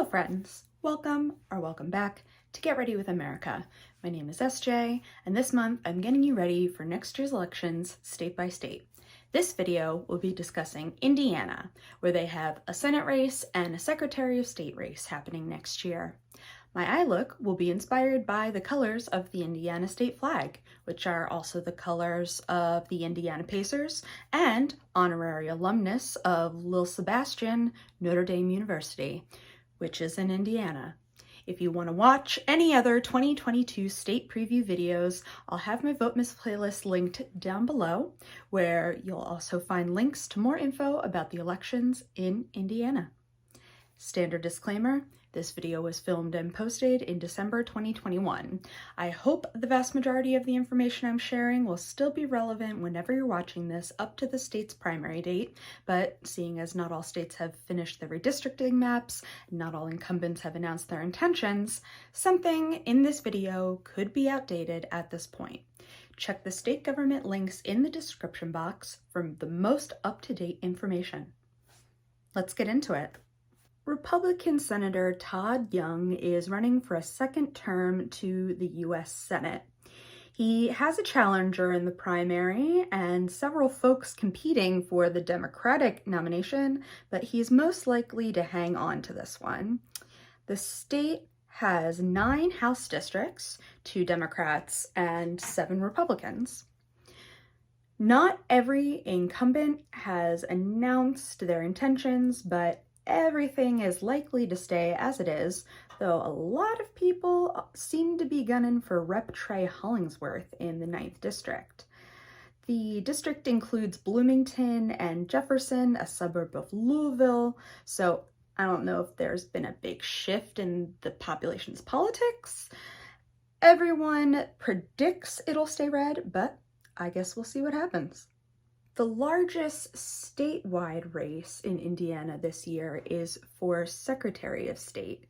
friends, welcome or welcome back to Get Ready with America. My name is SJ, and this month I'm getting you ready for next year's elections state by state. This video will be discussing Indiana, where they have a Senate race and a Secretary of State race happening next year. My eye look will be inspired by the colors of the Indiana state flag, which are also the colors of the Indiana Pacers and honorary alumnus of Lil Sebastian, Notre Dame University, which is in Indiana. If you want to watch any other 2022 state preview videos, I'll have my Votemas playlist linked down below, where you'll also find links to more info about the elections in Indiana. Standard disclaimer, this video was filmed and posted in December 2021. I hope the vast majority of the information I'm sharing will still be relevant whenever you're watching this up to the state's primary date, but seeing as not all states have finished their redistricting maps, not all incumbents have announced their intentions, something in this video could be outdated at this point. Check the state government links in the description box for the most up-to-date information. Let's get into it. Republican Senator Todd Young is running for a second term to the U.S. Senate. He has a challenger in the primary and several folks competing for the Democratic nomination, but he's most likely to hang on to this one. The state has 9 House districts, 2 Democrats and 7 Republicans. Not every incumbent has announced their intentions, but everything is likely to stay as it is, though a lot of people seem to be gunning for Rep. Trey Hollingsworth in the 9th District. The district includes Bloomington and Jefferson, a suburb of Louisville, so I don't know if there's been a big shift in the population's politics. Everyone predicts it'll stay red, but I guess we'll see what happens. The largest statewide race in Indiana this year is for Secretary of State.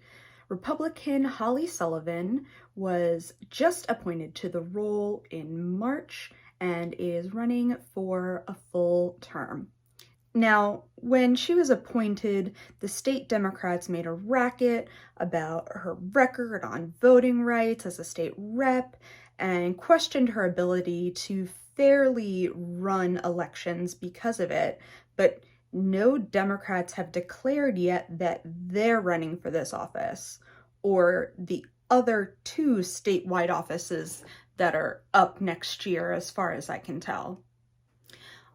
Republican Holly Sullivan was just appointed to the role in March and is running for a full term. Now, when she was appointed, the state Democrats made a racket about her record on voting rights as a state rep and questioned her ability to fairly run elections because of it, but no Democrats have declared yet that they're running for this office or the other 2 statewide offices that are up next year, as far as I can tell.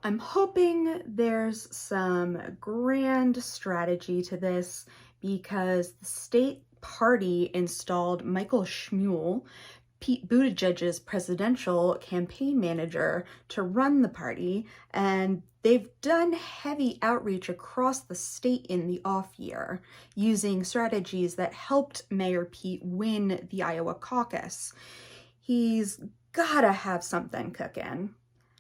I'm hoping there's some grand strategy to this because the state party installed Michael Schmuel, Pete Buttigieg's presidential campaign manager, to run the party, and they've done heavy outreach across the state in the off year, using strategies that helped Mayor Pete win the Iowa caucus. He's gotta have something cooking.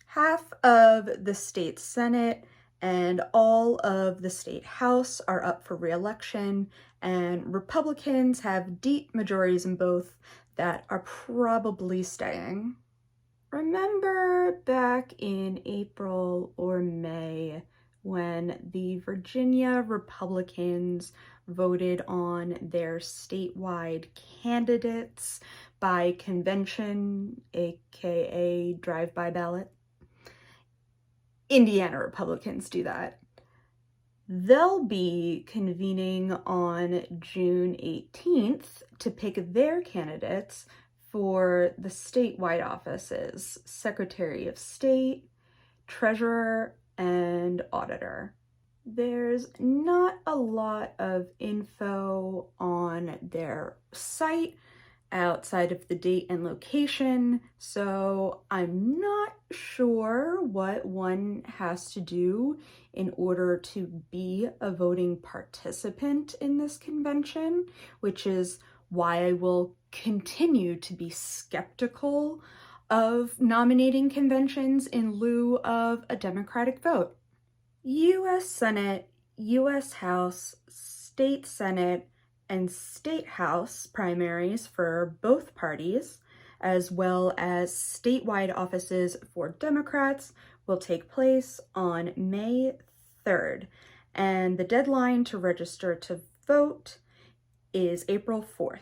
Half of the state Senate and all of the state House are up for re-election, and Republicans have deep majorities in both that are probably staying. Remember back in April or May when the Virginia Republicans voted on their statewide candidates by convention, aka drive-by ballot? Indiana Republicans do that. They'll be convening on June 18th to pick their candidates for the statewide offices, Secretary of State, Treasurer, and Auditor. There's not a lot of info on their site outside of the date and location, so I'm not sure what one has to do in order to be a voting participant in this convention, which is why I will continue to be skeptical of nominating conventions in lieu of a Democratic vote. U.S. Senate, U.S. House, State Senate, and State House primaries for both parties, as well as statewide offices for Democrats, will take place on May 3rd, and the deadline to register to vote is April 4th.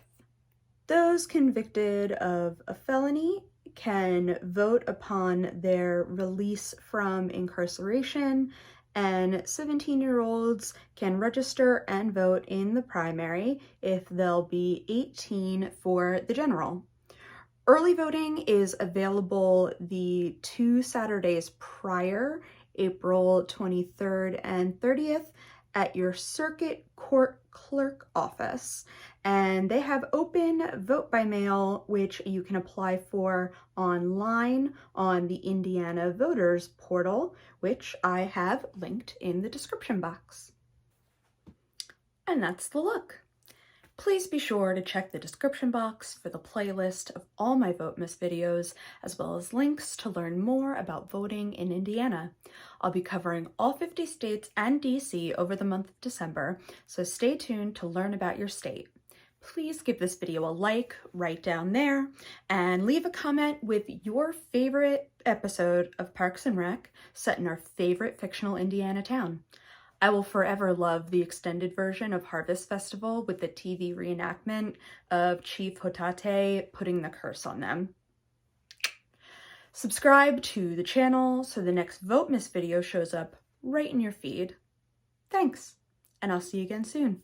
Those convicted of a felony can vote upon their release from incarceration, and 17-year-olds can register and vote in the primary if they'll be 18 for the general. Early voting is available the 2 Saturdays prior, April 23rd and 30th, at your circuit court clerk office, and they have open vote by mail, which you can apply for online on the Indiana Voters portal, which I have linked in the description box. And that's the look. Please be sure to check the description box for the playlist of all my Votemas videos, as well as links to learn more about voting in Indiana. I'll be covering all 50 states and DC over the month of December, so stay tuned to learn about your state. Please give this video a like right down there, and leave a comment with your favorite episode of Parks and Rec set in our favorite fictional Indiana town. I will forever love the extended version of Harvest Festival with the TV reenactment of Chief Hotate putting the curse on them. Subscribe to the channel so the next Votemas video shows up right in your feed. Thanks, and I'll see you again soon.